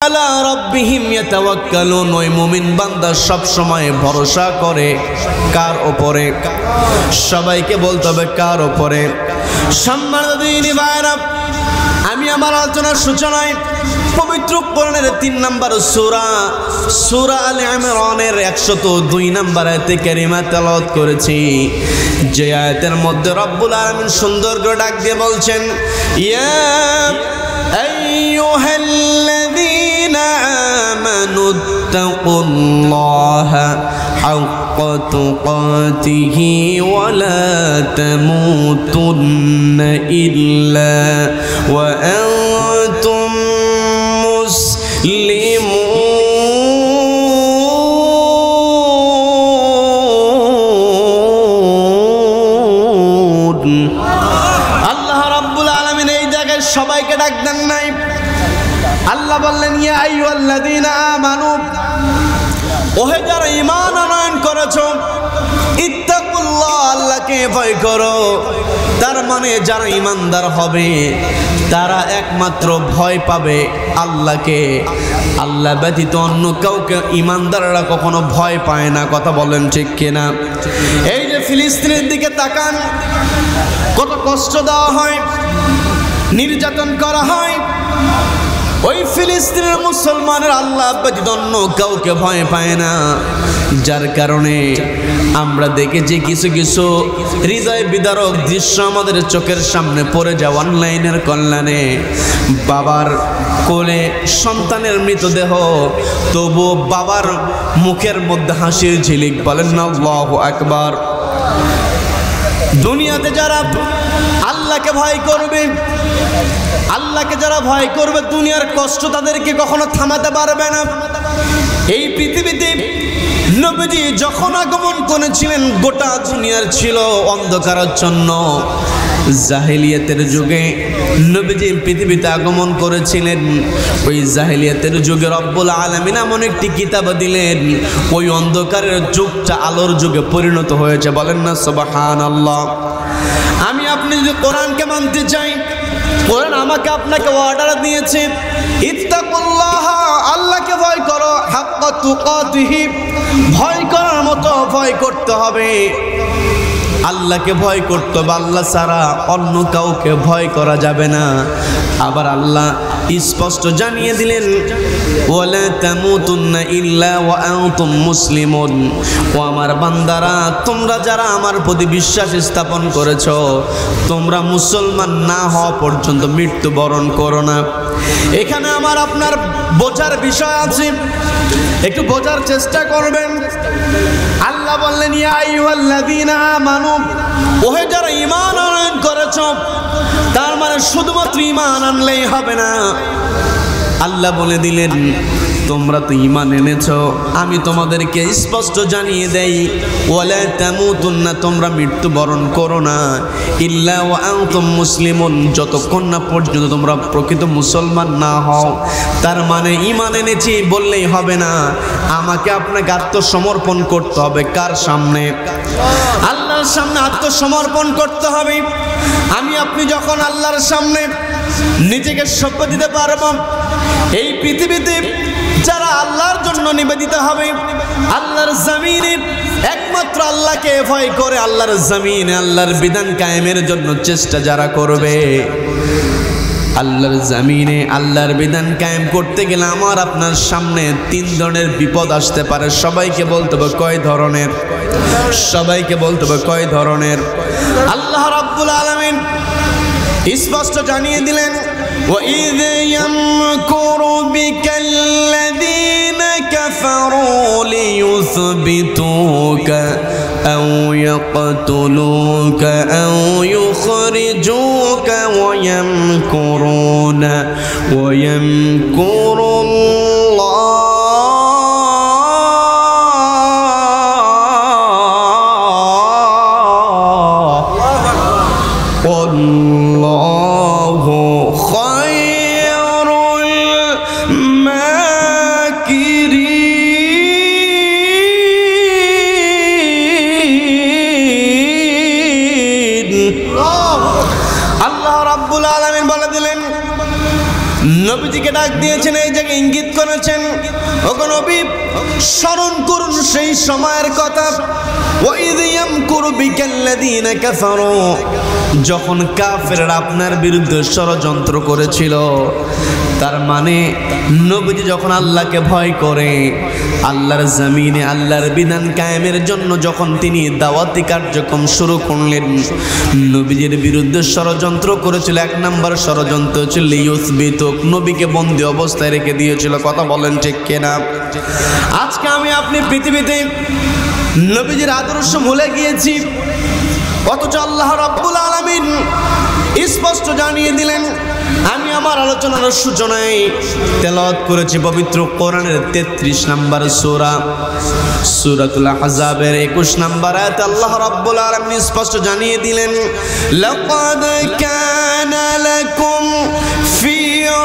আলা রাব্বিহিম ইয়াতাওয়াক্কালুন। ওই মুমিন বান্দা সব সময় ভরসা করে কার উপরে? সবাইকে বলতে হবে কার উপরে? সম্মানিত দিনী ভাইরা, আমি আমার আলোচনার সূচনায় পবিত্র কোরআনের 3 নম্বর সূরা আলে ইমরানের 102 নম্বর আয়াতে কারিমা তেলাওয়াত করেছি, যে আয়াতের মধ্যে রব্বুল আলামিন সুন্দর করে ডাক দিয়ে বলছেন, ইয়া আইয়ুহাল্লাযীনা আমানুত্তাকুল্লাহা হাক্কা তুকাতিহি ওয়া লা তামুতুন্না ইল্লা ওয়া আনতুম মুসলিমুন। আল্লাহ রাব্বুল আলামিন এই জায়গায় সবাইকে ডাক দেন নাই। আল্লাহ বললেন, ইয়া আইয়ুহাল্লাযীনা আমানু, ওহে যারা ঈমান আনয়ন করেছো, ইত্তাকুল্লাহ, আল্লাহকে ভয় করো। তার মানে যারা ঈমানদার হবে তারা একমাত্র ভয় পাবে আল্লাহকে। আল্লাহ ব্যতীত অন্য কাউকে ঈমানদাররা কখনো ভয় পায় না। কথা বলেন ঠিক কিনা? এই যে ফিলিস্তিনের দিকে তাকান, কত কষ্ট দেওয়া হয়, নির্যাতন করা হয়। ওই ফিলিস্তিনের মুসলমানের আল্লাহ ব্যতীত অন্য কাউকে ভয় পায় না। যার কারণে আমরা দেখেছি কিছু কিছু হৃদয় বিদারক দৃশ্য আমাদের চোখের সামনে পড়ে যায়। অনলাইনের কল্যাণে বাবার কোলে সন্তানের মৃতদেহ, তবু বাবার মুখের মধ্যে হাসির ঝিলিক। বলেন না আল্লাহু আকবার। দুনিয়াতে যারা আল্লাহকে ভয় করবে, আল্লাহকে যারা ভয় করবে, দুনিয়ার কষ্ট তাদেরকে কখনো থামাতে পারবে না। এই পৃথিবীতে নবীজি যখন আগমন করেছিলেন, গোটা দুনিয়ার ছিল অন্ধকারাচ্ছন্ন। জাহেলিয়াতের যুগে নবীজি পৃথিবীতে আগমন করেছিলেন। ওই জাহেলিয়াতের যুগে রব্বুল আলামিন এমন একটি কিতাব দিলেন, ওই অন্ধকারের যুগটা আলোর যুগে পরিণত হয়েছে। বলেন না সুবহানাল্লাহ। আমি আপনি যদি কোরআনকে মানতে চাই, কোরআন আমাকে আপনাকে অর্ডার দিয়েছে, ইত্তাকুল্লাহ, আল্লাহকে ভয় করো, হাক্কা তুকাতিহি, ভয় করার মতো ভয় করতে হবে। আল্লাহকে ভয় করতে হবে, আল্লাহ ছাড়া অন্য কাউকে ভয় করা যাবে না। আবার আল্লাহ স্পষ্ট জানিয়ে দিলেন, ওয়ালা তামুতুন্না ইল্লা ওয়া আনতুম মুসলিমুন। ও আমার বান্দারা, তোমরা যারা আমার প্রতি বিশ্বাস স্থাপন করেছো, তোমরা মুসলমান না হওয়া পর্যন্ত মৃত্যুবরণ করো না। এখানে আমার আপনার বোঝার বিষয় আছে, একটু বোঝার চেষ্টা করবেন। আল্লাহ বললেন, ইয়া আইয়ুহাল্লাযীনা আমানু, ওহে যারা ঈমান আনয়ন করেছো। তার মানে শুধুমাত্র ঈমান আনলেই হবে না। আল্লাহ বলে দিলেন, তোমরা তো ঈমান এনেছো, আমি তোমাদেরকে স্পষ্ট জানিয়ে দেই, ওয়ালা তামুতুন্না, তোমরা মৃত্যুবরণ করো না, ইল্লা ওয়া আনতুম মুসলিমুন, যতক্ষণ না পর্যন্ত তোমরা প্রকৃত মুসলমান না হও। তার মানে ঈমান এনেছি বললেই হবে না, আমাকে আপনাকে আত্মসমর্পণ করতে হবে। কার সামনে? আল্লাহর সামনে আত্মসমর্পণ করতে হবে। আমি আপনি যখন আল্লাহর সামনে নিজেকে সঁপে দিতে পারবো, এই পৃথিবীতে যারা আল্লাহর জন্য নিবেদিত হবে, আল্লাহর জমিনে একমাত্র আল্লাহকে ভয় করে, আল্লাহর জমিনে আল্লাহর বিধান কায়েমের জন্য চেষ্টা যারা করবে, আল্লাহর জমিনে আল্লাহর বিধান কায়েম করতে গেলে আমার আপনার সামনে 3 ধরনের বিপদ আসতে পারে। সবাইকে বলতে হবে কয় ধরনের? সবাইকে বলতে হবে কয় ধরনের? আল্লাহ রাব্বুল আলামিন স্পষ্ট জানিয়ে দিলেন, وَإِذْ يَمْكُرُ بِكَ الَّذِينَ كَفَرُوا لِيُثْبِتُوكَ أَوْ يَقْتُلُوكَ أَوْ يُخْرِجُوكَ وَيَمْكُرُونَ وَيَمْكُرُ اللَّهُ নবীজিকে ডাক দিয়েছেন, এই জায়গায় ইঙ্গিত করেছেন, ওগো নবী স্মরণ করুন সেই সময়ের কথা, ওয়াইদ ইয়ামকুরু বিকাল্লাযীনা কাফারু, যখন কাফেররা আপনার বিরুদ্ধে ষড়যন্ত্র করেছিল। তার মানে নবীজি যখন আল্লাহকে ভয় করে আল্লাহর জমিনে আল্লাহর বিধান কায়েমের জন্য যখন তিনি দাওয়াতি কার্যক্রম শুরু করলেন, নবীজির বিরুদ্ধে ষড়যন্ত্র করেছিল। এক নম্বর ষড়যন্ত্র ছিল ইউসবিতুক, নবীকে বন্দী অবস্থায় রেখে দিয়েছিল। কথা বলেন ঠিক কিনা? আজকে আমি আপনি পৃথিবীতে নবীজির আদর্শ ভুলে গিয়েছি, অথচ আল্লাহ রাব্বুল আলামিন স্পষ্ট জানিয়ে দিলেন। আমি আমার আলোচনার সূচনায় তেলাওয়াত করেছি পবিত্র কোরআনের 33 নম্বর সূরা, সূরাতুল আহজাবের 21 নম্বর আয়াতে আল্লাহ রাব্বুল আলামিন স্পষ্ট জানিয়ে দিলেন, লাকাদ কানা লাকুম ফি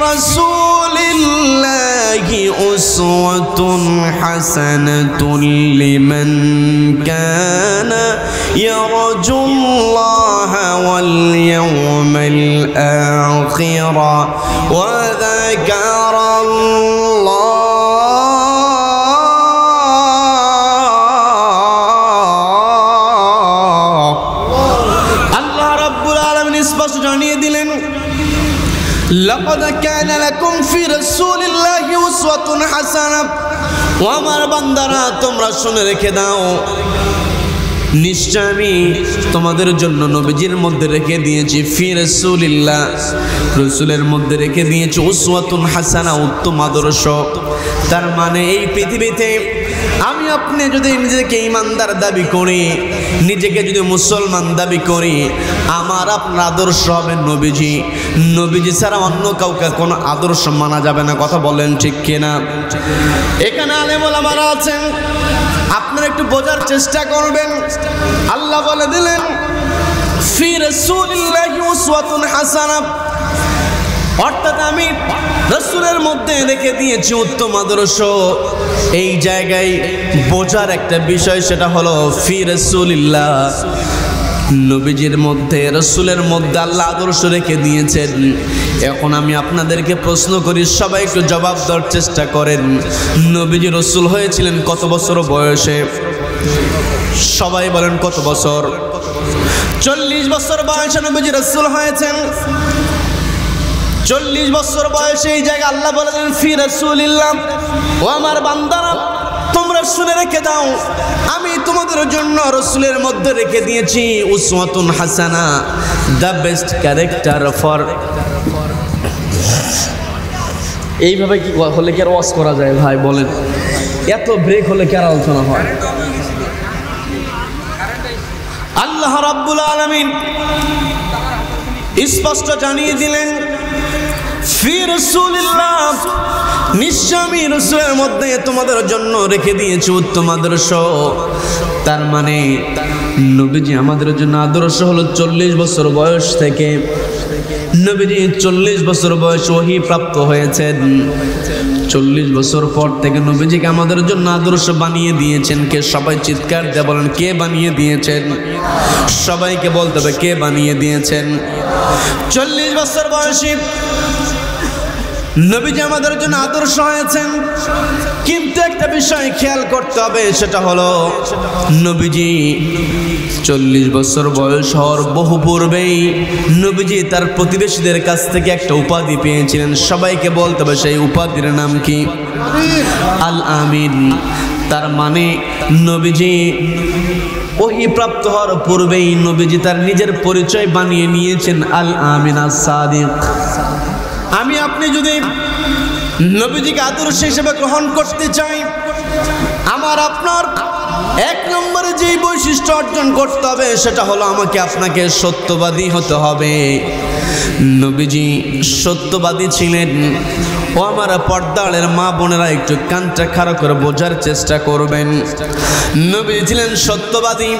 রাসূলিল্লাহি উসওয়াতুন হাসানাতুন লিমান কানা ইয়ারজুল্লাহা ওয়াল ইয়াওমাল আখির وذكر الله رب العالمين স্পষ্ট জানিয়ে দিলেন, লাকাদ কানা লাকুম ফি রাসূলিল্লাহি উসওয়াতুন হাসানাহ, ও আমার বান্দারা তোমরা শুনে রেখে দাও, নিশ্চয় আমি তোমাদের জন্য নবীজির মধ্যে রেখে দিয়েছি ফি রাসূলিল্লাহ, রাসূলের মধ্যে রেখে দিয়েছি উসওয়াতুন হাসানা, উত্তম আদর্শ। তার মানে এই পৃথিবীতে আমি আপনি যদি নিজেকে ঈমানদার দাবি করি, নিজেকে যদি মুসলমান দাবি করি, আমার আপনার আদর্শ হবে নবীজি। নবীজি ছাড়া অন্য কাউকে কোনো আদর্শ মানা যাবে না। কথা বলেন ঠিক কিনা? এখানে আলেম ওলামারা আছেন, আপনারা একটু বোঝার চেষ্টা করবেন। আল্লাহ বলে দিলেন ফি রাসূলিল্লাহি উসওয়াতুন হাসানাহ, অর্থাৎ আমি রাসূলের মধ্যে রেখে দিয়েছি উত্তম আদর্শ। এই জায়গায় বোঝার একটা বিষয়, সেটা হলো ফি রাসূলিল্লাহ, নবীজির মধ্যে রাসূলের মধ্যে আল্লাহ আদর্শ রেখে দিয়েছেন। এখন আমি আপনাদেরকে প্রশ্ন করি, সবাই একটু জবাব দেওয়ার চেষ্টা করেন। নবীজি রাসূল হয়েছিলেন কত বছর বয়সে? সবাই বলেন কত বছর? 40 বছর বয়সে নবীজি রাসূল হয়েছেন। 40 বছর বয়সে এই জায়গায় আল্লাহ বলেন ফি রাসূলিল্লাহ, ও আমার বান্দারা তোমরা শুনে রেখে দাও, আমি তোমাদের জন্য রাসূলের মধ্যে রেখে দিয়েছি উসওয়াতুন হাসানা, দ্য বেস্ট ক্যারেক্টার ফর। এইভাবে কি হলে কি আর ওয়াজ করা যায় ভাই বলেন? এত ব্রেক হলে কি আর আলোচনা হয়? আল্লাহ রাব্বুল আলামিন স্পষ্ট জানিয়ে দিলেন ফি রাসূলিল্লাহ, নিশ্চয় আমি রাসূলের মধ্যে তোমাদের জন্য রেখে দিয়েছি উত্তম আদর্শ। তার মানে নবীজি আমাদের জন্য আদর্শ হলো 40 বছর বয়স থেকে। নবীজি 40 বছর বয়স ওহী প্রাপ্ত হয়েছেন। 40 বছর পর থেকে নবীজিকে আমাদের জন্য আদর্শ বানিয়ে দিয়েছেন কে? সবাই চিৎকার দিয়ে বলেন, কে বানিয়ে দিয়েছেন? সবাইকে বলতে হবে কে বানিয়ে দিয়েছেন। 40 বছর বয়সী নবীজি আমাদের জন্য আদর্শ হয়েছেন, কিন্তু একটা বিষয় খেয়াল করতে হবে, সেটা হলো নবীজি 40 বছর বয়স হওয়ার বহু পূর্বেই নবীজি তার প্রতিবেশীদের কাছ থেকে একটা উপাধি পেয়েছিলেন। সবাইকে বলতে হবে সেই উপাধির নাম কি? আল আমিন। তার মানে নবীজি ওহী প্রাপ্ত হওয়ার পূর্বেই নবীজি তার নিজের পরিচয় বানিয়ে নিয়েছেন আল আমিন আস সাদিক। আমি আপনি যদি নবীজিকে আদর্শ হিসেবে গ্রহণ করতে চাই, আমার আপনার এক নম্বরে যে বৈশিষ্ট্য অর্জন করতে হবে সেটা হলো আমাকে আপনাকে সত্যবাদী হতে হবে। নবীজি সত্যবাদী ছিলেন। ও আমার পর্দারের মা বোনেরা একটু কানটা খাড়া করে বোঝার চেষ্টা করবেন। নবীজি ছিলেন সত্যবাদী।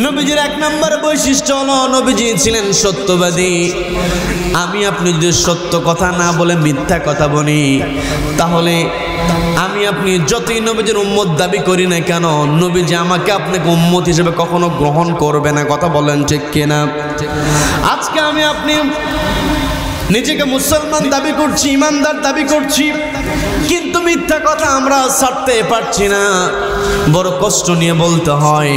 নবীজির এক নম্বর বৈশিষ্ট্য হলো নবীজি ছিলেন সত্যবাদী। আমি আপনি যদি সত্য কথা না বলে মিথ্যা কথা বলি, তাহলে আমি আপনি যতই নবীজির উম্মত দাবি করি না কেন, নবীজি আমাকে আপনাকে উম্মত হিসেবে কখনো গ্রহণ করবে না। কথা বলেন ঠিক কিনা? আজকে আমি আপনি নিজেকে মুসলমান দাবি করছি, ইমানদার দাবি করছি, কিন্তু মিথ্যা কথা আমরা ছাড়তে পারছি না। বড় কষ্ট নিয়ে বলতে হয়,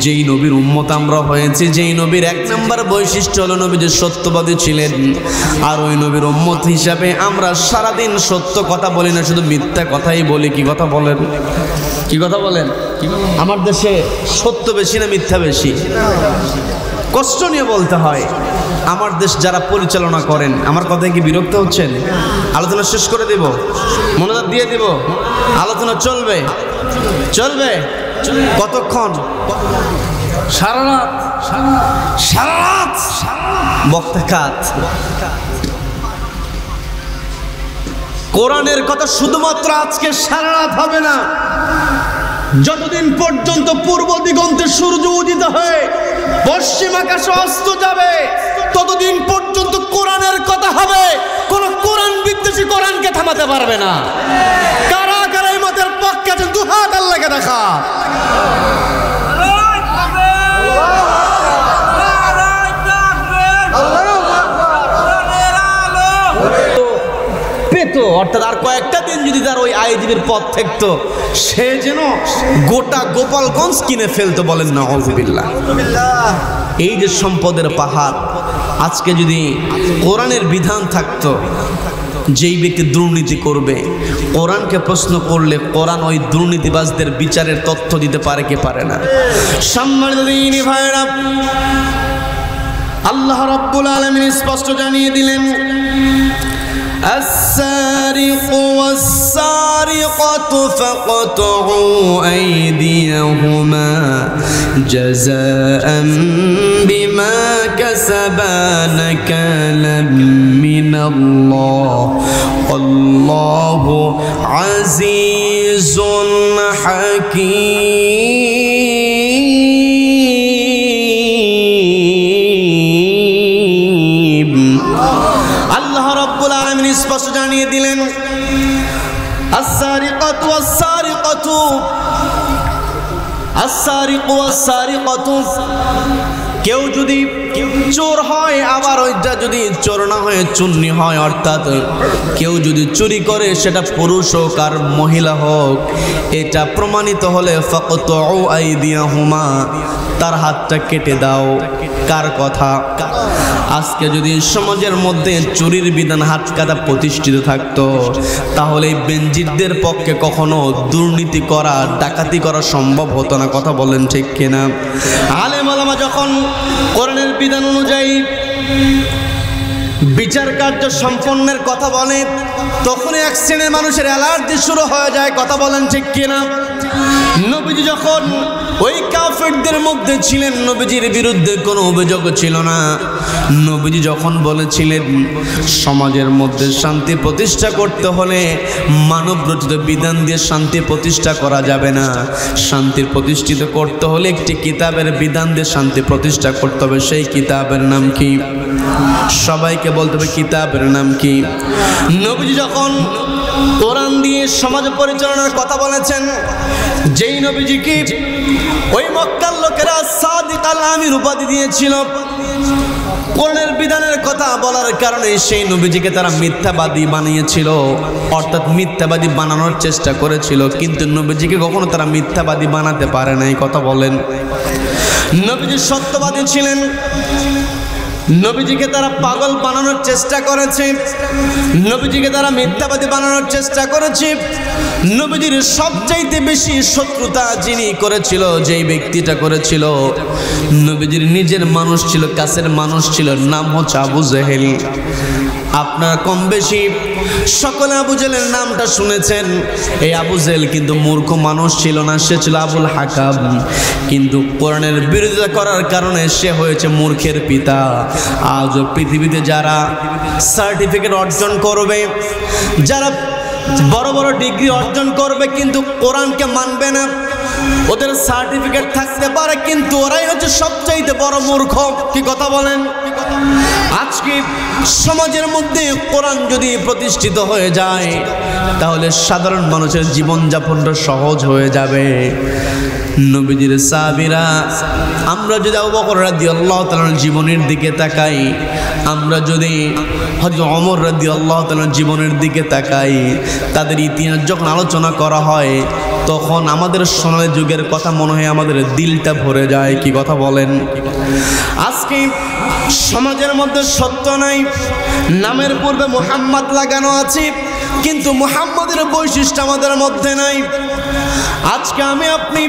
যেই নবীর উম্মত আমরা হয়েছি, যেই নবীর এক নম্বর বৈশিষ্ট্য হলো নবী যে সত্যবাদী ছিলেন, আর ওই নবীর উম্মত হিসাবে আমরা সারাদিন সত্য কথা বলি না, শুধু মিথ্যা কথাই বলি। কি কথা বলেন? কি কথা বলেন? আমার দেশে সত্য বেশি না মিথ্যা বেশি? কষ্ট নিয়ে বলতে হয়। আমার দেশ যারা পরিচালনা করেন, আমার কথায় কি বিরক্ত হচ্ছেন? আলোচনা শেষ করে দেব, মনোযোগ দিয়ে দেব, আলোচনা চলবে চলবে কতক্ষণ? সারা রাত, সারা রাত বক্তা কাত। কোরআনের কথা শুধুমাত্র আজকে সারা রাত হবে না, যতদিন পর্যন্ত পূর্ব দিগন্তে সূর্য উদিত হয়ে পশ্চিম আকাশে অস্ত যাবে, ততদিন পর্যন্ত কোরআনের কথা হবে। কোন কোরআন বিদ্বেষী কোরআনকে থামাতে পারবে না। কারা কারা এই মতের পক্ষে আছেন? দুহাত আল্লাহকে দেখা। অর্থাৎ আর কয়েকটা দিন যদি তার ওই আইনজীবীর পথ থাকতো, সে যেন গোটা গোপালগঞ্জ কিনে ফেলতো। বলেন নাউযুবিল্লাহ। এই যে সম্পদের পাহাড়, আজকে যদি কোরআনের বিধান থাকতো, যেই ব্যক্তি দুর্নীতি করবে, কোরআনকে প্রশ্ন করলে কোরআন ওই দুর্নীতিবাজদের বিচারের তথ্য দিতে পারে কি পারে না? সম্মানিত দিনী ভাইরা, আল্লাহ রাব্বুল আলামিন স্পষ্ট জানিয়ে দিলেন, السارق والسارقة فاقطعوا أيديهما جزاء بما كسبا نكالا من الله والله عزيز حكيم। আল্লাহ রাব্বুল আলামিন স্পষ্ট জানিয়ে দিলেন, আস-সারিকাতু ওয়াস-সারিকাতু, আস-সারিকু ওয়াস-সারিকাতু, কেউ যদি চোর হয়, আবার ওইটা যদি চোর না হয়ে চুন্নি হয়, অর্থাৎ কেউ যদি চুরি করে, সেটা পুরুষ হোক আর মহিলা হোক, এটা প্রমাণিত হলে ফাকতুউ আইদিয়াহুমা, তার হাতটা কেটে দাও। কার কথা? আজকে যদি সমাজের মধ্যে চুরির বিধান, হাত কাটা প্রতিষ্ঠিত থাকতো, তাহলে বেনজিরদের পক্ষে কখনো দুর্নীতি করা, ডাকাতি করা সম্ভব হতো না। কথা বলেন ঠিক কিনা? আলেম ওলামা যখন কোরআনের বিধান অনুযায়ী বিচার কার্য সম্পন্নের কথা বলে, তখন এক শ্রেণীর মানুষের অ্যালার্জি শুরু হয়ে যায়। কথা বলেন ঠিক কিনা? নবীজি যখন ওই কাফেরদের মধ্যে ছিলেন, নবীজির বিরুদ্ধে কোনো অভিযোগ ছিল না। নবীজি যখন বলেছিলেন সমাজের মধ্যে শান্তি প্রতিষ্ঠা করতে হলে মানব রচিত বিধান দিয়ে শান্তি প্রতিষ্ঠা করা যাবে না, শান্তি প্রতিষ্ঠিত করতে হলে একটি কিতাবের বিধান দিয়ে শান্তি প্রতিষ্ঠা করতে হবে। সেই কিতাবের নাম কি? সবাইকে বলতে হবে কিতাবের নাম কি? নবীজি যখন কোরআন দিয়ে সমাজ পরিচালনার কথা বলেছেন, যেই নবীজিকে ওই মক্কার লোকেরা সাদিক আল আমির উপাধি দিয়েছিল, কোরআনের বিধানের কথা বলার কারণে সেই নবীজিকে তারা মিথ্যাবাদী বানিয়েছিল, অর্থাৎ মিথ্যাবাদী বানানোর চেষ্টা করেছিল, কিন্তু নবীজিকে কখনো তারা মিথ্যাবাদী বানাতে পারে নাই। কথা বলেন। নবীজি সত্যবাদী ছিলেন, নবীজিকে তারা পাগল বানানোর চেষ্টা করেছে, নবীজিকে তারা মিথ্যাবাদী বানানোর চেষ্টা করেছে। নবীজির সবচাইতে বেশি শত্রুতা যিনি করেছিল, যেই ব্যক্তিটা করেছিল, নবীজির নিজের মানুষ ছিল, কাছের মানুষ ছিল, নাম হচ্ছে আবু জেহেল। আপনারা কম বেশি সকলে আবু জেহেলের নামটা শুনেছেন। এই আবু জেহেল কিন্তু মূর্খ মানুষ ছিল না, সে ছিল আবুল হাকাম, কিন্তু কোরআনের বিরোধিতা করার কারণে সে হয়েছে মূর্খের পিতা। আজও পৃথিবীতে যারা সার্টিফিকেট অর্জন করবে, যারা বড় বড় ডিগ্রি অর্জন করবে, কিন্তু কোরআনকে মানবে না, ওদের সার্টিফিকেট থাকতে পারে, কিন্তু ওরাই হচ্ছে সবচাইতে বড় মূর্খ। কি কথা বলেন? আজকে সমাজের মধ্যে কোরআন যদি প্রতিষ্ঠিত হয়ে যায়, তাহলে সাধারণ মানুষের জীবনযাপনটা সহজ হয়ে যাবে। নবীজির সাহাবীরা, আমরা যদি আবু বকর রাদিয়াল্লাহু তাআলার জীবনের দিকে তাকাই, আমরা যদি হযরত ওমর রাদিয়াল্লাহু তাআলার জীবনের দিকে তাকাই, তাদের ইতিহাস যখন আলোচনা করা হয় তখন আমাদের সোনালী যুগের কথা মনে হয়, আমাদের দিলটা ভরে যায়। কি কথা বলেন? আজকে সমাজের মধ্যে সত্য নাই, নামের পূর্বে মুহাম্মদ লাগানো আছে, কিন্তু মুহাম্মদের বৈশিষ্ট্য আমাদের মধ্যে নাই। আজকে আমি আপনি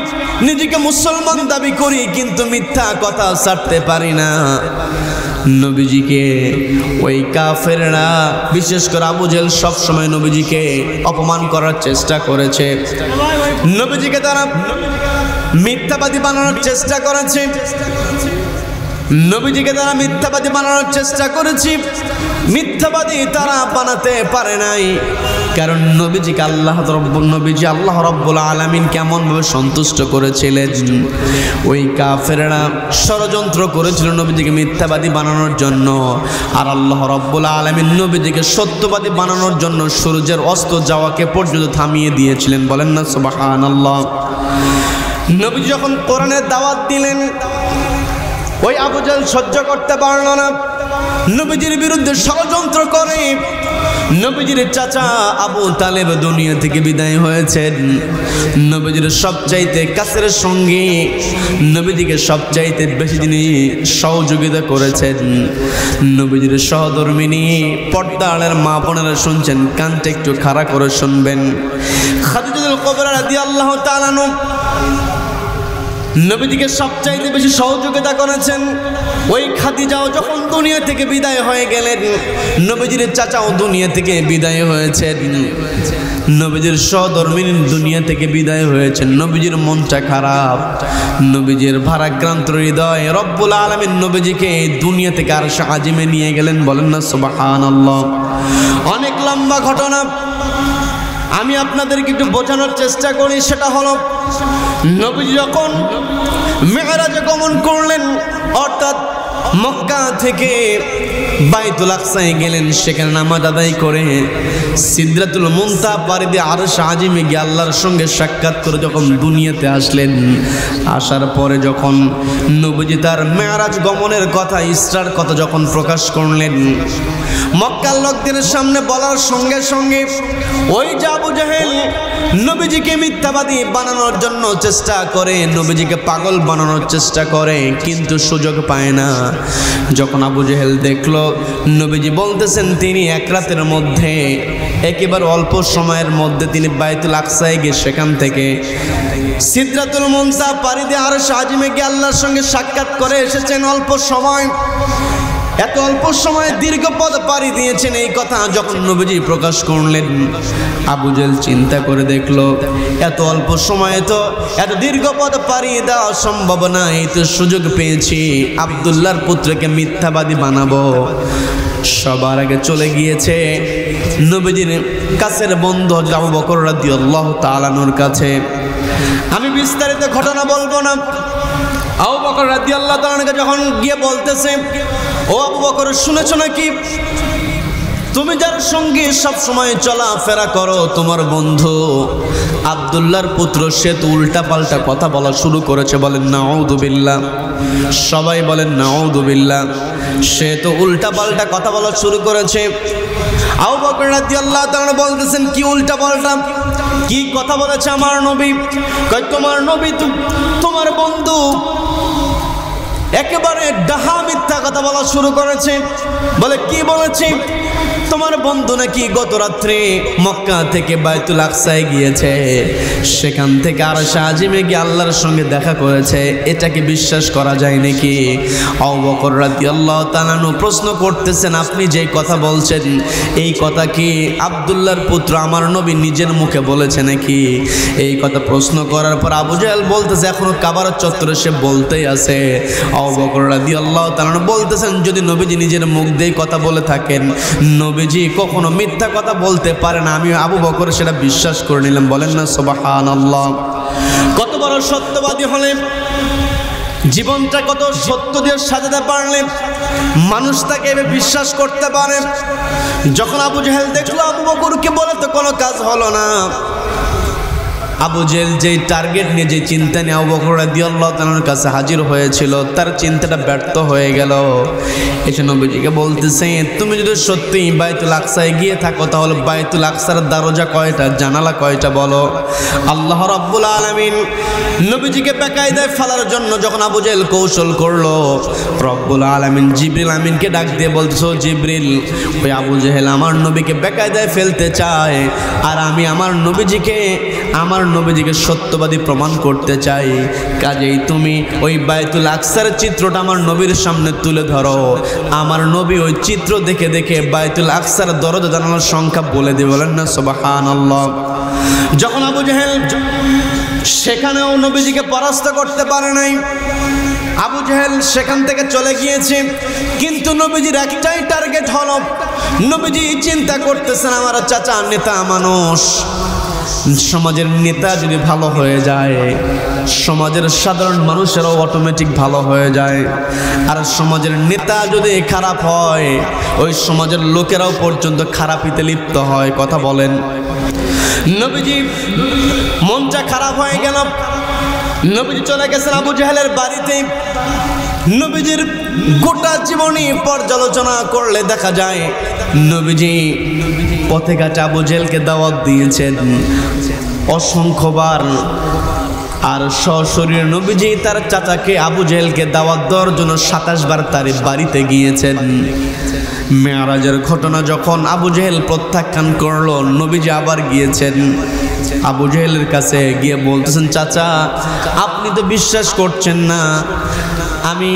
নিজেকে মুসলমান দাবি করি, কিন্তু মিথ্যা কথা ছাড়তে পারি না। নবীজিকে ওই কাফেররা, বিশেষ করে আবু জেহেল, সবসময় নবীজিকে অপমান করার চেষ্টা করেছে। নবীজিকে তারা মিথ্যাবাদী বানানোর চেষ্টা করেছে। নবীজিকে তারা মিথ্যাবাদী বানানোর চেষ্টা করেছে। মিথ্যাবাদী তারা বানাতে পারে নাই, কারণ নবীজিকে আল্লাহ রাব্বুল আলামিন কেমনভাবে সন্তুষ্ট করেছিলেন। ওই কাফেররা ষড়যন্ত্র করেছিল নবীজিকে মিথ্যাবাদী বানানোর জন্য, আর আল্লাহ রাব্বুল আলামিন নবীজিকে সত্যবাদী বানানোর জন্য সূর্যের অস্ত যাওয়াকে পর্যন্ত থামিয়ে দিয়েছিলেন। বলেন না সুবহানাল্লাহ। নবীজি যখন কোরআনের দাওয়াত দিলেন, ওই আবু জেহেল সহ্য করতে পারল না, নবীজির বিরুদ্ধে ষড়যন্ত্র করে। নবীজির চাচা আবু তালেব দুনিয়া থেকে বিদায় হয়েছেন। নবীজির সবচাইতে কাছের সঙ্গে, নবীজিকে সবচাইতে বেশি যিনি সহযোগিতা করেছেন, নবীজির সহধর্মিনী পর্দা আড়ালের মা বোনেরা শুনছেন, কানটা একটু খাড়া করে শুনবেন। খাদিজাতুল কুবরা রাদিয়াল্লাহু তাআলা নবীজিকে সবচাইতে বেশি সহযোগিতা করেছেন। ওই খাদিজাও যখন দুনিয়া থেকে বিদায় হয়ে গেলেন, নবীজির চাচাও দুনিয়া থেকে বিদায় হয়েছেন, নবীজির সহধর্মিনী দুনিয়া থেকে বিদায় হয়েছেন। নবীজির মনটা খারাপ, নবীজির ভারাক্রান্ত হৃদয়। রব্বুল আলামিন নবীজিকে দুনিয়া থেকে আরশে আজিমে নিয়ে গেলেন। বলেন না সুবহানাল্লাহ। অনেক লম্বা ঘটনা, আমি আপনাদেরকে একটু বোঝানোর চেষ্টা করি। সেটা হলো, নবীজি যখন মেরাজে গমন করলেন, অর্থাৎ মক্কা থেকে বাইতুল আকসায় গেলেন, সেখানে নামাজ আদায় করে সিদরাতুল মুনতাহা পাড়ি দিয়ে আরশে আজিমে গিয়ে আল্লাহর সঙ্গে সাক্ষাৎ করে যখন দুনিয়াতে আসলেন, আসার পরে যখন নবীজি তার মেরাজ গমনের কথা, ইসরার কথা যখন প্রকাশ করলেন, মক্কার লোকদের সামনে বলার সঙ্গে সঙ্গে ওই যে আবু জেহেল নবীজিকে মিথ্যাবাদী বানানোর জন্য চেষ্টা করে, নবীজিকে পাগল বানানোর চেষ্টা করে, কিন্তু সুযোগ পায় না। যখন আবু জেহেল দেখলো নবীজি বলতেছেন তিনি এক রাতের মধ্যে, একেবারে অল্প সময়ের মধ্যে তিনি বাইতুল আকসায় গিয়ে সেখান থেকে সিদরাতুল মুনতাহা পাড়ি দিয়ে আরশে আজিমে গিয়ে আল্লাহর সঙ্গে সাক্ষাৎ করে এসেছেন। অল্প সময়, এত অল্প সময়ে দীর্ঘ পথ পাড়ি দিয়েছেন, এই কথা যখন নবীজি প্রকাশ করলেন, আবু জেহেল চিন্তা করে দেখলো এত অল্প সময়ে তো এত দীর্ঘ পথ পাড়ি দেওয়া সম্ভব না। এই তো সুযোগ পেয়েছি, আব্দুল্লাহর পুত্রকে মিথ্যাবাদী বানাবো। সবার আগে চলে গিয়েছে নবীজির কাছের বন্ধু হযরত আবু বকর রাদিয়াল্লাহু তাআলা আনহুর কাছে। আমি বিস্তারিত ঘটনা বলবো না। আবু বকর রাদিয়াল্লাহু তাআলা আনহু যখন গিয়ে বলতেছে, ও আবু বকর, শুনেছ নাকি তুমি যার সঙ্গে সব সময় চলাফেরা করো, তোমার বন্ধু আব্দুল্লাহর পুত্র, সে তো উল্টা পাল্টা কথা বলা শুরু করেছে। বলেন নাউযুবিল্লাহ। সবাই বলেন নাউযুবিল্লাহ। সে তো উল্টা পাল্টা কথা বলা শুরু করেছে। আবু বকর রাদিয়াল্লাহু তাআলা বলতেছেন, কি উল্টা পাল্টা, কি কথা বলেছে আমার নবী? কয়, তোমার নবী তোমার বন্ধু একেবারে ডাহা মিথ্যা কথা বলা শুরু করেছে। বলে, কি বলেছে? তোমার বন্ধু নাকি গত রাত্রে মক্কা থেকে বাইতুল আকসায় গিয়েছে, সেখান থেকে আরশে আজিমে গিয়ে আল্লাহর সঙ্গে দেখা করেছে। এটাকে বিশ্বাস করা যায় নাকি? আবু বকর রাদিয়াল্লাহু তাআলা প্রশ্ন করতেছেন, আপনি যে কথা বলছেন এই কথা কি আব্দুল্লাহর পুত্র আমার নবী নিজের মুখে বলেছে নাকি? এই কথা প্রশ্ন করার পর আবু জেহেল বলতেছে, এখনো কাবার চত্বরে সে বলতেই আছে। আবু বকর রাদিয়াল্লাহু তাআলা বলতেছেন, যদি নবীজি নিজের মুখ দিয়ে কথা বলে থাকেন, নবীজি কখনো মিথ্যা কথা বলতে পারে না। আমি আবু বকর সেটা বিশ্বাস করে নিলাম। বলেন না সুবহানাল্লাহ। কত বড় সত্যবাদী হলে, জীবনটা কত সত্য দিয়ে সাজাতে পারলে মানুষ তাকে বিশ্বাস করতে পারে। যখন আবু জেহেল দেখলো আবু বকরকে বলে তো কোনো কাজ হলো না, আবু জেহেল যেই টার্গেট নিয়ে যে চিন্তা নিয়ে আবু বকর রাদিয়াল্লাহু তাআলার কাছে হাজির হয়েছিল তার চিন্তাটা ব্যর্থ হয়ে গেল। এসে নবীজিকে বলতেছে, তুমি যদি সত্যি বাইতুল আকসায় গিয়ে থাকো তাহলে বাইতুল আকসার দরজা কয়টা, জানালা কয়টা বলো। আল্লাহ রাব্বুল আলামিন নবীজিকে বেকায়দায় ফেলার জন্য যখন আবু জেহেল কৌশল করলো, রব্বুল আলামিন জিবরিল আমিনকে ডাক দিয়ে বলছো, জিবরিল ওই আবু জেহেল আমার নবীকে বেকায়দায় ফেলতে চায়, আর আমি আমার নবীজিকে সত্যবাদী প্রমাণ করতে চাই। কাজেই তুমি ওই বাইতুল আকসার চিত্রটা আমার নবীর সামনে তুলে ধরো। আমার নবী ওই চিত্র দেখে দেখে বাইতুল আকসার দরজা জানালার সংখ্যা বলে দিয়ে বলেন না সুবহানাল্লাহ। যখন আবু জেহেল সেখানেও নবীজিকে পরাস্ত করতে পারে নাই, আবু জেহেল সেখান থেকে চলে গিয়েছে, কিন্তু নবীজির একটাই টার্গেট হলো, নবীজি চিন্তা করতেছেন আমার চাচা নেতা মানুষ, সমাজের নেতা যদি ভালো হয়ে যায় সমাজের সাধারণ মানুষেরাও অটোমেটিক ভালো হয়ে যায়, আর সমাজের নেতা যদি খারাপ হয় ওই সমাজের লোকেরাও পর্যন্ত খারাপিতে লিপ্ত হয়। কথা বলেন। নবীজি মনটা খারাপ হয়ে গেল, নবীজি চলে গেছেন আবু জেহেলের বাড়িতে। নবীজির গোটা জীবনী পর্যালোচনা করলে দেখা যায় নবীজি পথে ঘাটে আবু জেহেলকে দাওয়াত দিয়েছেন অসংখ্যবার, আর সশরীরে নবীজি তার চাচাকে আবু জেহেলকে দাওয়াত দেওয়ার জন্য 27 বার তার বাড়িতে গিয়েছেন। মেরাজের ঘটনা যখন আবু জেহেল প্রত্যাখ্যান করলো, নবীজি আবার গিয়েছেন আবু জেহেলের কাছে গিয়ে বলতেছেন, চাচা আপনি তো বিশ্বাস করছেন না, আমি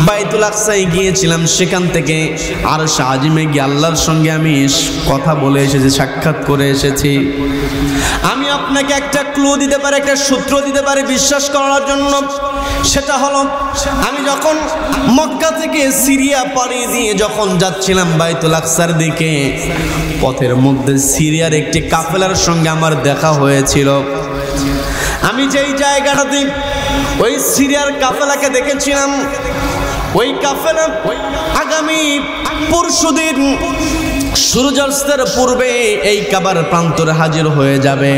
বাইতুল আকসায় গিয়েছিলাম, সেখান থেকে আরশ আজিমে গিয়ে আল্লাহর সঙ্গে আমি কথা বলে এসেছি, সাক্ষাৎ করে এসেছি। আমি আপনাকে একটা ক্লু দিতে পারি, একটা সূত্র দিতে পারি বিশ্বাস করার জন্য। সেটা হলো, আমি যখন মক্কা থেকে সিরিয়া পাড়ি দিয়ে যখন যাচ্ছিলাম বাইতুল আকসার দিকে, পথের মধ্যে সিরিয়ার একটি কাফেলার সঙ্গে আমার দেখা হয়েছিল। আমি যেই জায়গাটাতে ওই সিরিয়ার কাফেলাকে দেখেছিলাম, ওই কাফেলা আগামী পরশুদিন সূর্যাস্তের পূর্বে এই কাবার প্রান্তরে হাজির হয়ে যাবে।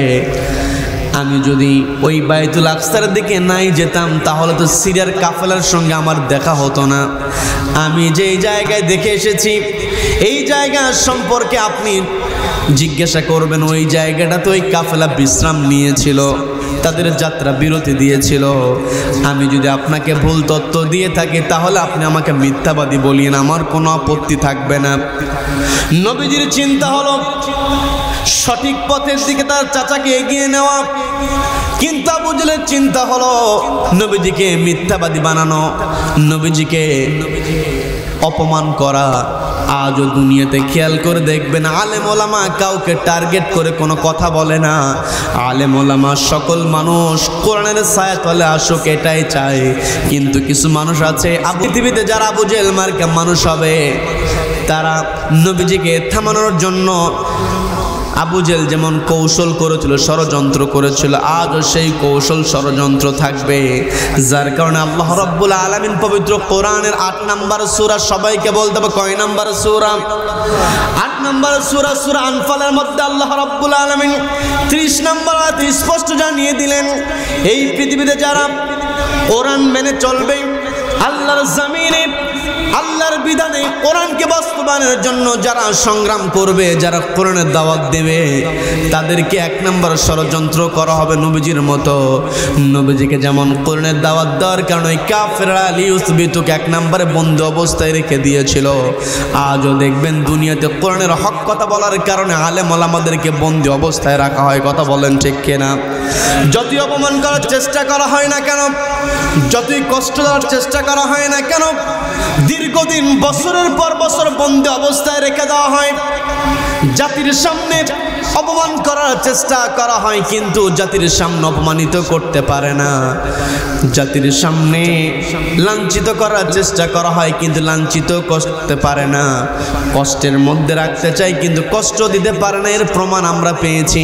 আমি যদি ওই বাইতুল আকসার দিকে নাই যেতাম তাহলে তো সিরিয়ার কাফেলার সঙ্গে আমার দেখা হতো না। আমি যেই জায়গায় দেখে এসেছি এই জায়গা সম্পর্কে আপনি জিজ্ঞাসা করবেন, ওই জায়গাটা তো ওই কাফেলা বিশ্রাম নিয়েছিল, তাদের যাত্রা বিরতি দিয়েছিল। আমি যদি আপনাকে ভুল তথ্য দিয়ে থাকি তাহলে আপনি আমাকে মিথ্যাবাদী বলিয়েন, আমার কোনো আপত্তি থাকবে না। নবীজির চিন্তা হলো সঠিক পথের দিকে তার চাচাকে এগিয়ে নেওয়া, কিন্তু আবু জেহেলের চিন্তা হলো নবীজিকে মিথ্যাবাদী বানানো, নবীজিকে অপমান করা। আজও দুনিয়াতে খেয়াল করে দেখবেন আলেম ওলামা কাউকে টার্গেট করে কোনো কথা বলে না। আলেম ওলামা সকল মানুষ কোরআনের ছায়াতলে আসুক এটাই চায়, কিন্তু কিছু মানুষ আছে পৃথিবীতে যারা আবু জেহেল মার্কা মানুষ হবে, তারা নবীজিকে থামানোর জন্য আবু জেহেল যেমন কৌশল করেছিল, ষড়যন্ত্র করেছিল, আজও সেই কৌশল ষড়যন্ত্র থাকবে। যার কারণে আল্লাহ রাব্বুল আলামিন পবিত্র কোরআনের 8 নম্বর সূরা, সবাইকে বলতে হবে কয় নম্বর সূরা? 8 নম্বর সূরা, সূরা আনফালের মধ্যে আল্লাহ রাব্বুল আলামিন 30 নম্বর আয়াতে স্পষ্ট জানিয়ে দিলেন, এই পৃথিবীতে যারা কোরআন মেনে চলবে, আল্লাহর জমিনে আল্লাহর বিধানে কোরআনকে বাস্তবায়নের জন্য যারা সংগ্রাম করবে, যারা কোরআনের দাওয়াত দেবে, তাদেরকে 1 নম্বর ষড়যন্ত্র করা হবে নবীজির মতো। নবীজিকে যেমন কোরআনের দাওয়াত দেওয়ার কারণে কাফেররা লিউসবিতুকে 1 নম্বরে বন্দি অবস্থায় রেখে দিয়েছিল। আজও দেখবেন দুনিয়াতে কোরআনের হক কথা বলার কারণে আলেম ওলামাদেরকে বন্দি অবস্থায় রাখা হয়। কথা বলেন ঠিক কিনা? যতই অপমান করার চেষ্টা করা হয় না কেন, যতই কষ্ট দেওয়ার চেষ্টা করা হয় না কেন, দীর্ঘদিন বছরের পর বছর বন্দি অবস্থায় রেখে দেওয়া হয়। জাতির সামনে অপমান করার চেষ্টা করা হয়, কিন্তু জাতির সামনে অপমানিত করতে পারে না। জাতির সামনে লাঞ্ছিত করার চেষ্টা করা হয়, কিন্তু লাঞ্ছিত করতে পারে না। কষ্টের মধ্যে রাখতে চাই, কিন্তু কষ্ট দিতে পারে না। এর প্রমাণ আমরা পেয়েছি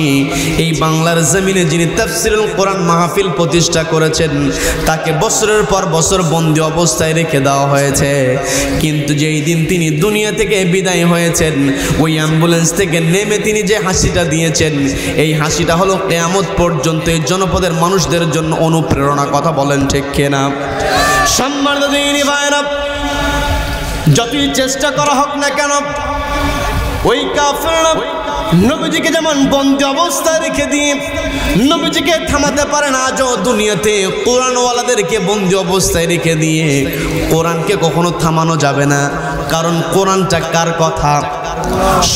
এই বাংলার জমিনে যিনি তাফসিরুল কোরআন মাহফিল প্রতিষ্ঠা করেছেন, তাকে বছরের পর বছর বন্দি অবস্থায় রেখে দেওয়া হয়েছে। কিন্তু যেই দিন তিনি দুনিয়া থেকে বিদায় হয়েছেন, ওই অ্যাম্বুলেন্স অ্যাম্বুলেন্স থেকে নেমে তিনি যে হাসিটা দিয়েছেন, এই হাসিটা হলো কিয়ামত পর্যন্ত এই জনপদের মানুষদের জন্য অনুপ্রেরণা। কথা বলেন ঠিক কিনা? সম্মানিত দিনী ভাইরা, যতই চেষ্টা করা হোক না কেন, ওই কাফেররা নবীজিকে যেমন বন্দী অবস্থায় রেখে দিয়ে নবীজিকে থামাতে পারে না, আজও দুনিয়াতে কোরআনওয়ালাদেরকে বন্দী অবস্থায় রেখে দিয়ে কোরআনকে কখনো থামানো যাবে না। কারণ কোরআনটা কার কথা?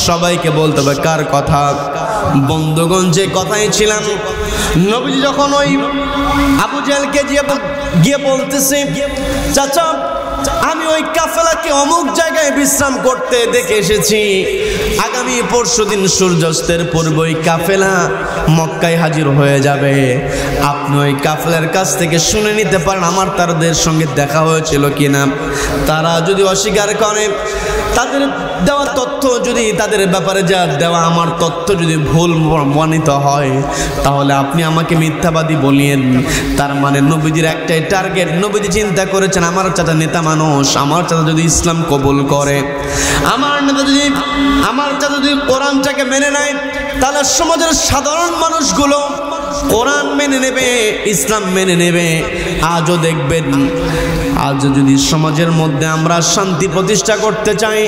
সবাইকে বলতে হবে কার কথা। বন্ধুগণ, যে কথাই ছিলাম, নবীজি যখন ওই আবু জেহেলকে গিয়ে বলতেছে, চাচা আমি ওই কাফেলাকে অমুক জায়গায় বিশ্রাম করতে দেখে এসেছি, আগামী পরশুদিন সূর্যাস্তের পূর্বে ওই কাফেলা মক্কায় হাজির হয়ে যাবে, আপনি ওই কাফেলার কাছ থেকে শুনে নিতে পারেন আমার তাদের সঙ্গে দেখা হয়েছিল কিনা। তারা যদি অস্বীকার করে, তাদের দেওয়া তথ্য যদি, তাদের ব্যাপারে যা দেওয়া আমার তথ্য যদি ভুল প্রমাণিত হয়, তাহলে আপনি আমাকে মিথ্যাবাদী বলিয়েন। তার মানে নবীজির একটাই টার্গেট, নবীজি চিন্তা করেছেন আমার চাচা নেতা মানুষ, আমার চাচা যদি ইসলাম কবুল করে, আমার চাচা যদি কোরআনটাকে মেনে নেয়, তাহলে সমাজের সাধারণ মানুষগুলো কোরআন মেনে নেবে, ইসলাম মেনে নেবে। আজও দেখবেন, আজও যদি সমাজের মধ্যে আমরা শান্তি প্রতিষ্ঠা করতে চাই,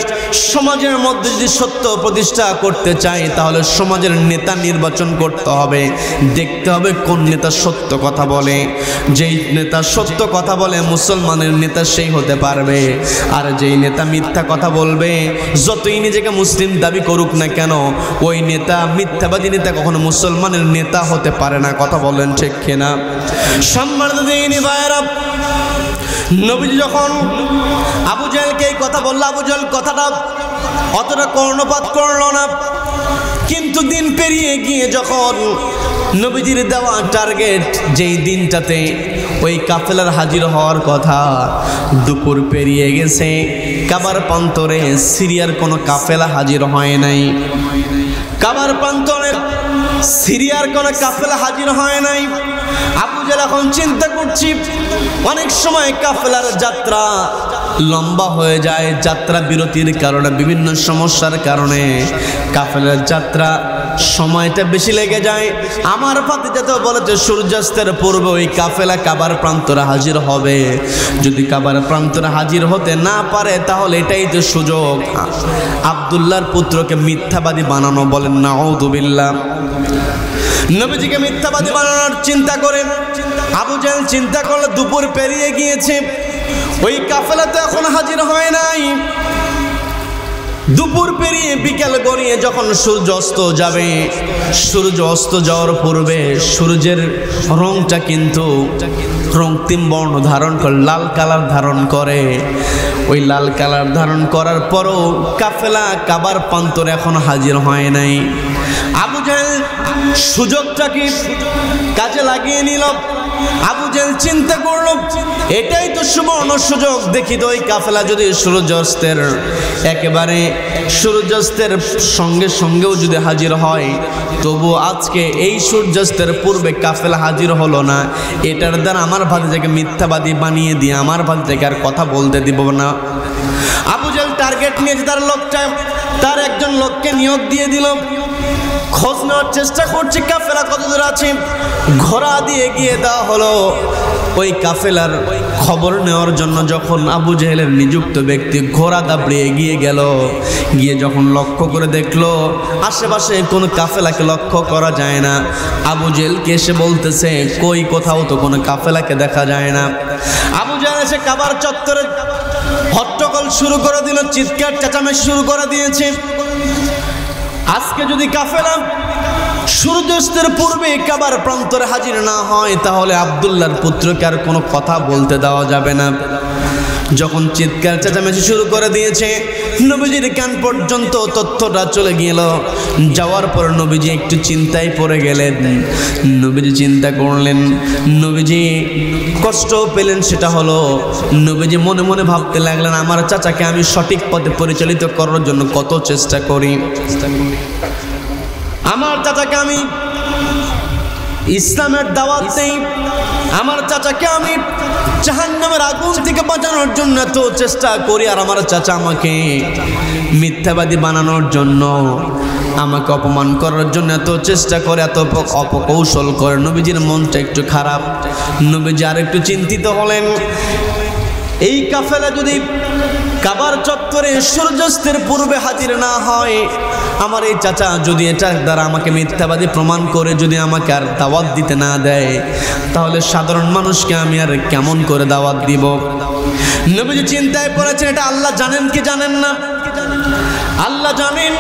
সমাজের মধ্যে যদি সত্য প্রতিষ্ঠা করতে চাই, তাহলে সমাজের নেতা নির্বাচন করতে হবে। দেখতে হবে কোন নেতা সত্য কথা বলে। যেই নেতা সত্য কথা বলে মুসলমানের নেতা সেই হতে পারবে। আর যেই নেতা মিথ্যা কথা বলবে, যতই নিজেকে মুসলিম দাবি করুক না কেন, ওই নেতা মিথ্যাবাদী নেতা কখনো মুসলমানের নেতা হতে পারে না। কথা বলেন ঠিক কিনা? সম্মানিত দিনী ভাইরা, নবীজি যখন আবু জেহেলকে এই কথা বলল, আবু জেহেল কথাটা অতটা কর্ণপাত করল না। কিন্তু দিন পেরিয়ে গিয়ে যখন নবীজির দেওয়া টার্গেট, যেই দিনটাতে ওই কাফেলার হাজির হওয়ার কথা, দুপুর পেরিয়ে গেছে, কাবার প্রান্তরে সিরিয়ার কোনো কাফেলা হাজির হয় নাই। কাবার প্রান্তরে সিরিয়ার কোনো কাফেলা হাজির হয় নাই। আবু জেহেল এখন চিন্তা করছি, অনেক সময় কাফেলার যাত্রা লম্বা হয়ে যায়, যাত্রা বিরতির কারণে, বিভিন্ন সমস্যার কারণে কাফেলার যাত্রা সময়টা বেশি লেগে যায়। আমার ভাতিজা তো বলেছে সূর্যাস্তের পূর্বে ওই কাফেলা কাবার প্রান্তরে হাজির হবে। যদি কাবার প্রান্তরে হাজির হতে না পারে, তাহলে এটাই তো সুযোগ আব্দুল্লাহর পুত্রকে মিথ্যাবাদী বানানো। বলেন নাউযুবিল্লাহ। নবীজিকে মিথ্যাবাদী বানানোর চিন্তা করে আবু জেহেল চিন্তা করলো, দুপুর পেরিয়ে গিয়েছে, ওই কাফেলা তো এখন হাজির হয় নাই। দুপুর পেরিয়ে বিকেল গড়িয়ে যখন সূর্য অস্ত যাবে, সূর্য অস্ত যাওয়ার পূর্বে সূর্যের রংটা কিন্তু রক্তিম বর্ণ ধারণ করে, লাল কালার ধারণ করে। ওই লাল কালার ধারণ করার পরও কাফেলা কাবার প্রান্তরে এখন হাজির হয় নাই। আবু জেহেল সুযোগটাকে কাজে লাগিয়ে নিল। আবু জেহেল চিন্তা করল, এটাই তো সুবর্ণ সুযোগ, দেখি তো ওই কাফেলা যদি সূর্যাস্তের একেবারে সূর্যাস্তের সঙ্গে সঙ্গেও যদি হাজির হয়, তবু আজকে এই সূর্যাস্তের পূর্বে কাফেলা হাজির হলো না, এটার দ্বারা আমার ভাতিজাকে মিথ্যাবাদী বানিয়ে দিয়ে আমার ভাতিজাকে আর কথা বলতে দিব না। আবু জেহেল টার্গেট নিয়েছে, তার একজন লোককে নিয়োগ দিয়ে দিল। খোঁজ নেওয়ার চেষ্টা করছে কাফেলা কত দূর আছে, ঘোড়া দিয়ে গিয়ে দেওয়া হলো ওই কাফেলার খবর নেওয়ার জন্য। যখন আবু জেহেলের নিযুক্ত ব্যক্তি ঘোড়া দাবড়ে এগিয়ে গেল, গিয়ে যখন লক্ষ্য করে দেখলো আশেপাশে কোনো কাফেলাকে লক্ষ্য করা যায় না, আবু জেহেলকে এসে বলতেছে, কই কোথাও তো কোনো কাফেলাকে দেখা যায় না। আবু জেহেল এসে কাবার চত্বরে হট্টগোল শুরু করে দিল, চিৎকার চেঁচামেচি শুরু করে দিয়েছে। আজকে যদি কাফেলা সূর্যাস্তের পূর্বে কাবার প্রান্তরে হাজির না হয়, তাহলে আব্দুল্লাহর পুত্রকে আর কোনো কথা বলতে দেওয়া যাবে না। যখন চিৎকার চেঁচামেচি শুরু করে দিয়েছে, নবীজির কান পর্যন্ত তথ্যটা চলে গেল। যাওয়ার পর নবীজি একটু চিন্তায় পড়ে গেলেন। নবীজি চিন্তা করলেন, নবীজি কষ্ট পেলেন, সেটা হলো নবীজি মনে মনে ভাবতে লাগলেন, আমার চাচাকে আমি সঠিক পথে পরিচালিত করার জন্য কত চেষ্টা করি, আমার চাচাকে আমি ইসলামের দাওয়াত নেই। আমার চাচাকে আমি জাহান্নামের আগুন থেকে বাঁচানোর জন্য এত চেষ্টা করি, আর আমার চাচা আমাকে মিথ্যাবাদী বানানোর জন্য, আমাকে অপমান করার জন্য এত চেষ্টা করে, এত অপকৌশল করে। নবীজির মনটা একটু খারাপ। নবীজি আর একটু চিন্তিত হলেন, এই কাফেলা যদি কাবার চত্বরে সূর্যাস্তের পূর্বে হাজির না হয়, আমার এই চাচা যদি এটার দ্বারা আমাকে মিথ্যাবাদী প্রমাণ করে যদি আমাকে আর দাওয়াত দিতে না দেয়, তাহলে সাধারণ মানুষকে আমি আর কেমন করে দাওয়াত দিব? নবীজি চিন্তায় পড়েছেন। এটা আল্লাহ জানেন কি জানেন না? আল্লাহ জানেন।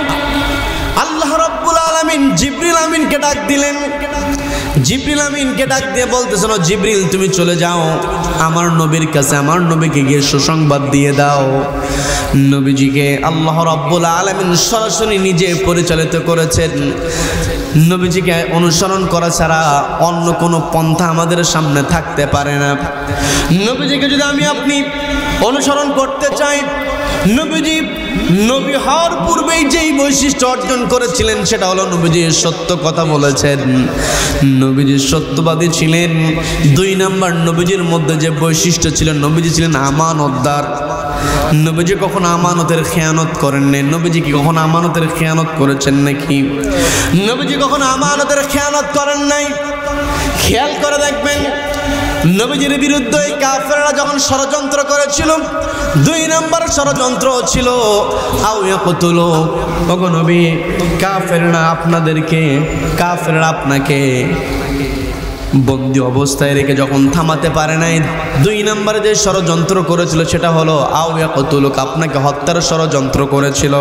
আল্লাহ রাব্বুল আলামিন জিবরিল আমিনকে ডাক দিলেন। জিবরিল আমিনকে ডাক দিয়ে বলতেছেন, জিবরিল তুমি চলে যাও আমার নবীর কাছে, আমার নবীকে গিয়ে সুসংবাদ দিয়ে দাও। নবীজিকে আল্লাহ রাব্বুল আলামিন সরাসরি নিজে পরিচালিত করেছেন। নবীজিকে অনুসরণ করা ছাড়া অন্য কোনো পন্থা আমাদের সামনে থাকতে পারে না। নবীজিকে যদি আমি আপনি অনুসরণ করতে চাই, নবীজি নবী হওয়ার পূর্বেই যেই বৈশিষ্ট্য অর্জন করেছিলেন সেটা হলো নবীজি সত্য কথা বলেছেন, নবীজি সত্যবাদী ছিলেন। 2 নাম্বার, নবীজির মধ্যে যে বৈশিষ্ট্য ছিল, নবীজি ছিলেন আমানতদার। নবীজি কখনো আমানতের খেয়ানত করেন নাই। নবীজি কি কখনো আমানতের খেয়ানত করেছেন নাকি? নবীজি কখনো আমানতের খেয়ানত করেন নাই। খেয়াল করে দেখবেন, নবীজির বিরুদ্ধে কাফেররা যখন ষড়যন্ত্র করেছিল, 2 নম্বর ষড়যন্ত্র ছিল আও ইয়াকতুলু। ওগো নবী, কাফেররা আপনাকে বন্দী অবস্থায় রেখে যখন থামাতে পারে নাই, 2 নম্বরে যে ষড়যন্ত্র করেছিল সেটা হলো আও ইয়াকতুলুক, আপনাকে হত্যার ষড়যন্ত্র করেছিল।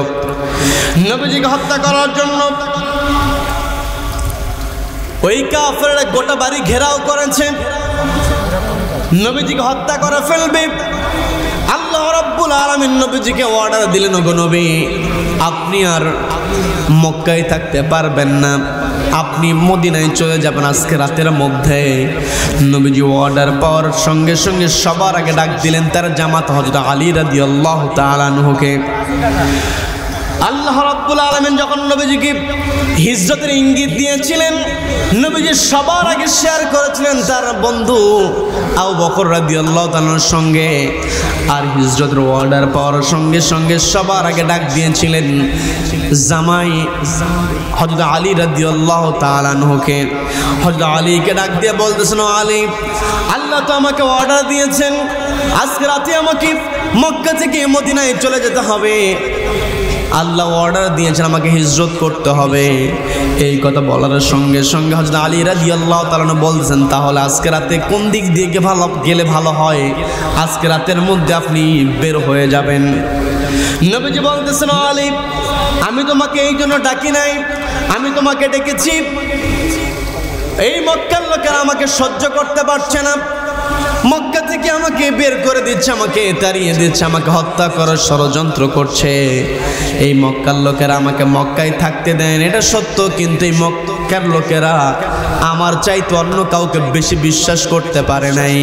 নবীজিকে হত্যা করার জন্য ওই কাফেররা গোটা বাড়ি ঘেরাও করেছে, নবীজিকে হত্যা করে ফেলবে। আল্লাহ রাব্বুল আলামিন নবীজিকে অর্ডার দিলেন, ওগো নবী, আপনি আর মক্কায় থাকতে পারবেন না, আপনি মদিনায় চলে যাবেন আজকে রাতের মধ্যে। নবীজি অর্ডার পাওয়ার সঙ্গে সঙ্গে সবার আগে ডাক দিলেন তার জামাতা হযরত আলী রাদিয়াল্লাহু তাআলা আনহুকে। আল্লাহ রাব্বুল আলামিন যখন নবীজিকে হিজরতের ইঙ্গিত দিয়েছিলেন, নবীজি সবার আগে শেয়ার করেছিলেন তার বন্ধু আবু বকর রাদিয়াল্লাহু তাআলার সঙ্গে। আর হিজরতের অর্ডার পাওয়ার সঙ্গে সঙ্গে সবার আগে ডাক দিয়েছিলেন জামাই হযরত আলী রাদিয়াল্লাহু তাআলা আনহুকে। হযরত আলীকে ডাক দিয়ে বলতেছেন, আলী, আল্লাহ তো আমাকে অর্ডার দিয়েছেন আজকে রাতে আমাকে মক্কা থেকে মদিনায় চলে যেতে হবে। আল্লাহ অর্ডার দিয়েছেন আমাকে হিজরত করতে হবে। এই কথা বলার সঙ্গে সঙ্গে হযরত আলী রাদিয়াল্লাহু তাআলা বলতেছেন, তাহলে আজকে রাতে কোন দিক দিয়ে গেলে ভালো হয়? আজকে রাতের মধ্যে আপনি বের হয়ে যাবেন। নবীজি বলতেছেন, আলী, আমি তোমাকে এই জন্য ডাকি নাই, আমি তোমাকে ডেকেছি, এই মক্কার লোকেরা আমাকে সহ্য করতে পারছে না, মক্কা থেকে আমাকে বের করে দিচ্ছে, আমাকে তাড়িয়ে দিচ্ছে, আমাকে হত্যা করার ষড়যন্ত্র করছে। এই মক্কার লোকেরা আমাকে মক্কায় থাকতে দেন, এটা সত্য, কিন্তু এই মক্কার লোকেরা আমার চাইতে অন্য কাউকে বেশি বিশ্বাস করতে পারে নাই।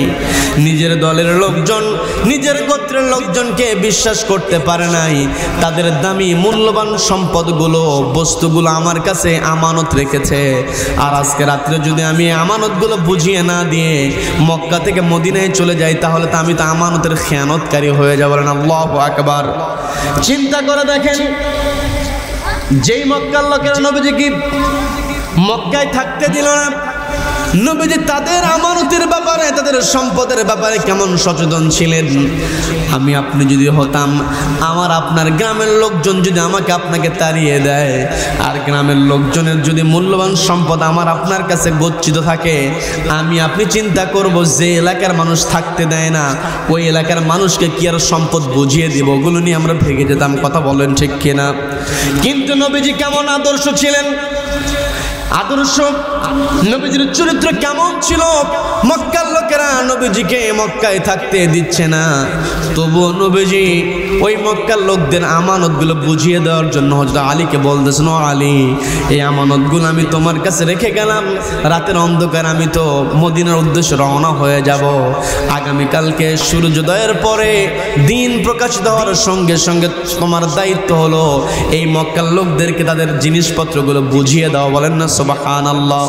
নিজের দলের লোকজন, নিজের গোত্রের লোকজনকে বিশ্বাস করতে পারে নাই। তাদের দামি মূল্যবান সম্পদগুলো, বস্তুগুলো আমার কাছে আমানত রেখেছে। আর আজকে রাত্রে যদি আমি আমানতগুলো বুঝিয়ে না দিয়ে মক্কা থেকে মদিনায় চলে যাই, তাহলে তো আমি তো আমানতের খেয়ানতকারী হয়ে যাব। আল্লাহু আকবার। চিন্তা করে দেখেন, যেই মক্কার লোকেরা নবীজিকে মক্কায় থাকতে দিল না, নবীজি তাদের আমানতের ব্যাপারে, তাদের সম্পদের ব্যাপারে কেমন সচেতন ছিলেন। আমি আপনি যদি হতাম, আমার আপনার গ্রামের লোকজন যদি আমাকে আপনাকে তাড়িয়ে দেয়, আর গ্রামের লোকজনের যদি মূল্যবান সম্পদ আমার আপনার কাছে গচ্ছিত থাকে, আমি আপনি চিন্তা করব যে এলাকার মানুষ থাকতে দেয় না, ওই এলাকার মানুষকে কি আর সম্পদ বুঝিয়ে দিব? ওগুলো নিয়ে আমরা ভেগে যেতাম। কথা বলেন ঠিক কিনা? কিন্তু নবীজি কেমন আদর্শ ছিলেন, আদর্শ নবীজির চরিত্র কেমন ছিল? মক্কার লোকেরা নবীজিকে মক্কায় থাকতে দিচ্ছে না, তবুও নবীজি ওই মক্কার লোকদের আমানতগুলো বুঝিয়ে দেওয়ার জন্য হযরত আলীকে বলতেছেন, ও আলী, এই আমানতগুলো আমি তোমার কাছে রেখে গেলাম, রাতের অন্ধকার আমি তো মদিনার উদ্দেশ্যে রওনা হয়ে যাব। আগামীকালকে সূর্যোদয়ের পরে দিন প্রকাশিত হওয়ার সঙ্গে সঙ্গে তোমার দায়িত্ব হলো এই মক্কার লোকদেরকে তাদের জিনিসপত্রগুলো বুঝিয়ে দাও। বলেন না সুবহানাল্লাহ।